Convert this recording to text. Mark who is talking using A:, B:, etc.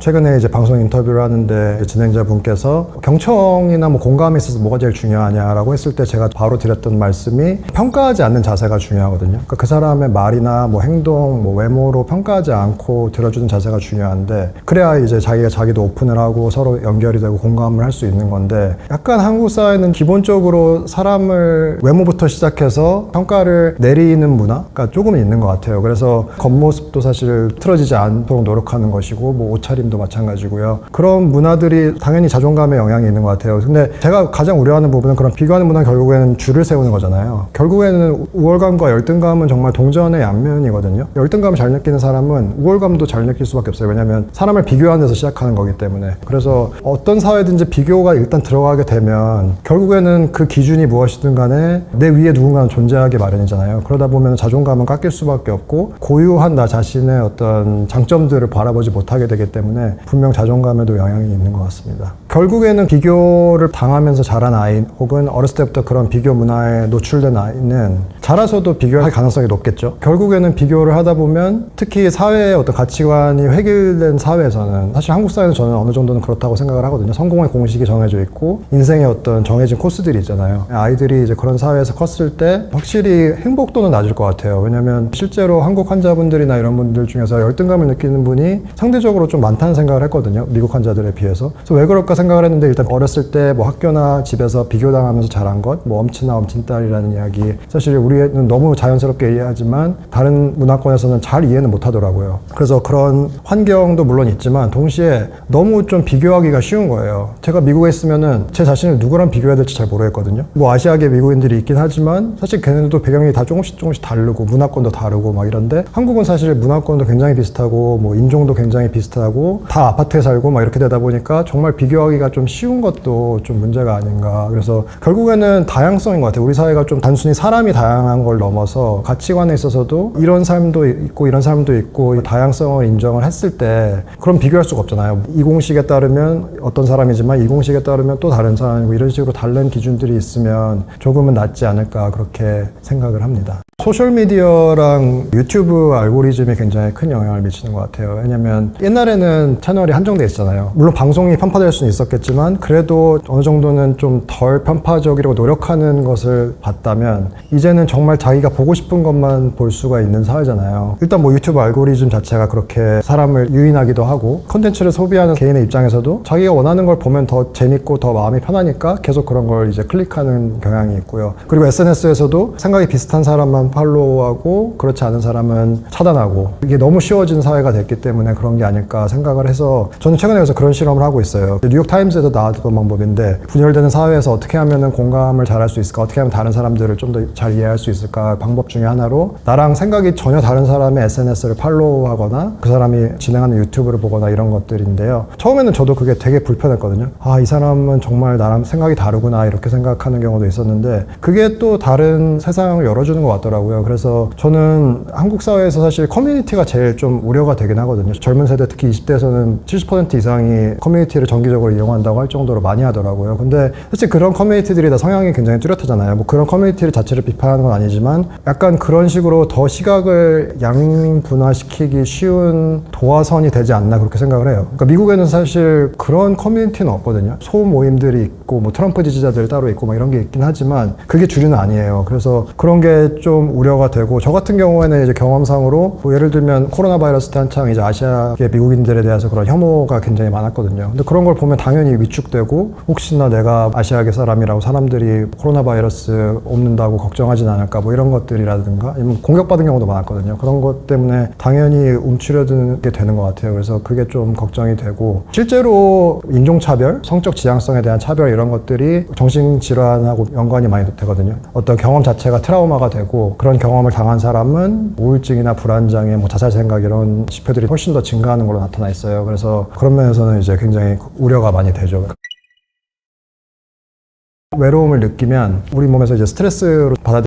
A: 최근에 이제 방송 인터뷰를 하는데 진행자분께서 경청이나 뭐 공감에 있어서 뭐가 제일 중요하냐라고 했을 때 제가 바로 드렸던 말씀이 평가하지 않는 자세가 중요하거든요. 그러니까 그 사람의 말이나 뭐 행동, 뭐 외모로 평가하지 않고 들어주는 자세가 중요한데, 그래야 이제 자기가 자기도 오픈을 하고 서로 연결이 되고 공감을 할 수 있는 건데, 약간 한국 사회는 기본적으로 사람을 외모부터 시작해서 평가를 내리는 문화가 조금 있는 것 같아요. 그래서 겉모습도 사실 틀어지지 않도록 노력하는 것이고, 뭐 옷차림도 마찬가지고요. 그런 문화들이 당연히 자존감에 영향이 있는 것 같아요. 근데 제가 가장 우려하는 부분은 그런 비교하는 문화 결국에는 줄을 세우는 거잖아요. 결국에는 우월감과 열등감은 정말 동전의 양면이거든요. 열등감을 잘 느끼는 사람은 우월감도 잘 느낄 수밖에 없어요. 왜냐하면 사람을 비교하는 데서 시작하는 거기 때문에. 그래서 어떤 사회든지 비교가 일단 들어가게 되면 결국에는 그 기준이 무엇이든 간에 내 위에 누군가는 존재하기 마련이잖아요. 그러다 보면 자존감은 깎일 수밖에 없고, 고유한 나 자신의 어떤 장점들을 바라보지 못하게 되기 때문에 분명 자존감에도 영향이 있는 것 같습니다. 결국에는 비교를 당하면서 자란 아이, 혹은 어렸을 때부터 그런 비교 문화에 노출된 아이는 자라서도 비교할 가능성이 높겠죠. 결국에는 비교를 하다 보면, 특히 사회의 어떤 가치관이 획일된 사회에서는, 사실 한국 사회는 저는 어느 정도는 그렇다고 생각을 하거든요. 성공의 공식이 정해져 있고 인생의 어떤 정해진 코스들이 있잖아요. 아이들이 이제 그런 사회에서 컸을 때 확실히 행복도는 낮을 것 같아요. 왜냐면 실제로 한국 환자분들이나 이런 분들 중에서 열등감을 느끼는 분이 상대적으로 좀 많다는 생각을 했거든요. 미국 환자들에 비해서. 그래서 왜 그럴까 생각을 했는데, 일단 어렸을 때 뭐 학교나 집에서 비교당하면서 자란 것, 뭐 엄친아 엄친딸이라는 이야기, 사실 우리는 너무 자연스럽게 이해하지만 다른 문화권에서는 잘 이해는 못하더라고요. 그래서 그런 환경도 물론 있지만 동시에 너무 좀 비교하기가 쉬운 거예요. 제가 미국에 있으면은 제 자신을 누구랑 비교해야 될지 잘 모르겠거든요. 뭐 아시아계 미국인들이 있긴 하지만 사실 걔네들도 배경이 다 조금씩 다르고 문화권도 다르고 막 이런데, 한국은 사실 문화권도 굉장히 비슷하고 뭐 인종도 굉장히 비슷하고 다 아파트에 살고 막 이렇게 되다 보니까 정말 비교하기가 좀 쉬운 것도 좀 문제가 아닌가. 그래서 결국에는 다양성인 것 같아요. 우리 사회가 좀 단순히 사람이 다양한 걸 넘어서 가치관에 있어서도 이런 삶도 있고 이런 삶도 있고 다양성을 인정을 했을 때 그럼 비교할 수가 없잖아요. 이 공식에 따르면 어떤 사람이지만 이 공식에 따르면 또 다른 사람이고, 이런 식으로 다른 기준들이 있으면 조금은 낫지 않을까, 그렇게 생각을 합니다. 소셜미디어랑 유튜브 알고리즘이 굉장히 큰 영향을 미치는 것 같아요. 왜냐면 옛날에는 채널이 한정돼 있잖아요. 물론 방송이 편파될 수는 있었겠지만 그래도 어느 정도는 좀 덜 편파적이라고 노력하는 것을 봤다면, 이제는 정말 자기가 보고 싶은 것만 볼 수가 있는 사회잖아요. 일단 뭐 유튜브 알고리즘 자체가 그렇게 사람을 유인하기도 하고, 콘텐츠를 소비하는 개인의 입장에서도 자기가 원하는 걸 보면 더 재밌고 더 마음이 편하니까 계속 그런 걸 이제 클릭하는 경향이 있고요. 그리고 SNS에서도 생각이 비슷한 사람만 팔로우하고 그렇지 않은 사람은 차단하고, 이게 너무 쉬워진 사회가 됐기 때문에 그런 게 아닐까 생각을 해서, 저는 최근에 그래서 그런 실험을 하고 있어요. 뉴욕타임즈에서 나왔던 방법인데, 분열되는 사회에서 어떻게 하면 공감을 잘할 수 있을까, 어떻게 하면 다른 사람들을 좀 더 잘 이해할 수 있을까, 방법 중에 하나로 나랑 생각이 전혀 다른 사람의 SNS를 팔로우하거나 그 사람이 진행하는 유튜브를 보거나 이런 것들인데요. 처음에는 저도 그게 되게 불편했거든요. 아, 이 사람은 정말 나랑 생각이 다르구나, 이렇게 생각하는 경우도 있었는데, 그게 또 다른 세상을 열어주는 것 같더라고요. 그래서 저는 한국 사회에서 사실 커뮤니티가 제일 좀 우려가 되긴 하거든요. 젊은 세대, 특히 20대에서는 70% 이상이 커뮤니티를 정기적으로 이용한다고 할 정도로 많이 하더라고요. 근데 사실 그런 커뮤니티들이 다 성향이 굉장히 뚜렷하잖아요. 뭐 그런 커뮤니티를 자체를 비판하는 건 아니지만, 약간 그런 식으로 더 시각을 양분화시키기 쉬운 도화선이 되지 않나, 그렇게 생각을 해요. 그러니까 미국에는 사실 그런 커뮤니티는 없거든요. 소모임들이 있고 뭐 트럼프 지지자들 따로 있고 막 이런 게 있긴 하지만 그게 주류는 아니에요. 그래서 그런 게 좀 우려가 되고, 저 같은 경우에는 이제 경험상으로 뭐 예를 들면 코로나 바이러스 때 한창 이제 아시아계 미국인들에 대해서 그런 혐오가 굉장히 많았거든요. 근데 그런 걸 보면 당연히 위축되고, 혹시나 내가 아시아계 사람이라고 사람들이 코로나 바이러스 옮는다고 걱정하진 않을까, 뭐 이런 것들이라든가, 아니면 공격받은 경우도 많았거든요. 그런 것 때문에 당연히 움츠려드게 되는 것 같아요. 그래서 그게 좀 걱정이 되고, 실제로 인종차별, 성적 지향성에 대한 차별, 이런 것들이 정신질환하고 연관이 많이 되거든요. 어떤 경험 자체가 트라우마가 되고, 그런 경험을 당한 사람은 우울증이나 불안장애, 뭐 자살 생각, 이런 지표들이 훨씬 더 증가하는 걸로 나타나 있어요. 그래서 그런 면에서는 이제 굉장히 우려가 많이 되죠. 외로움을 느끼면 우리 몸에서 이제 스트레스로 받아들이는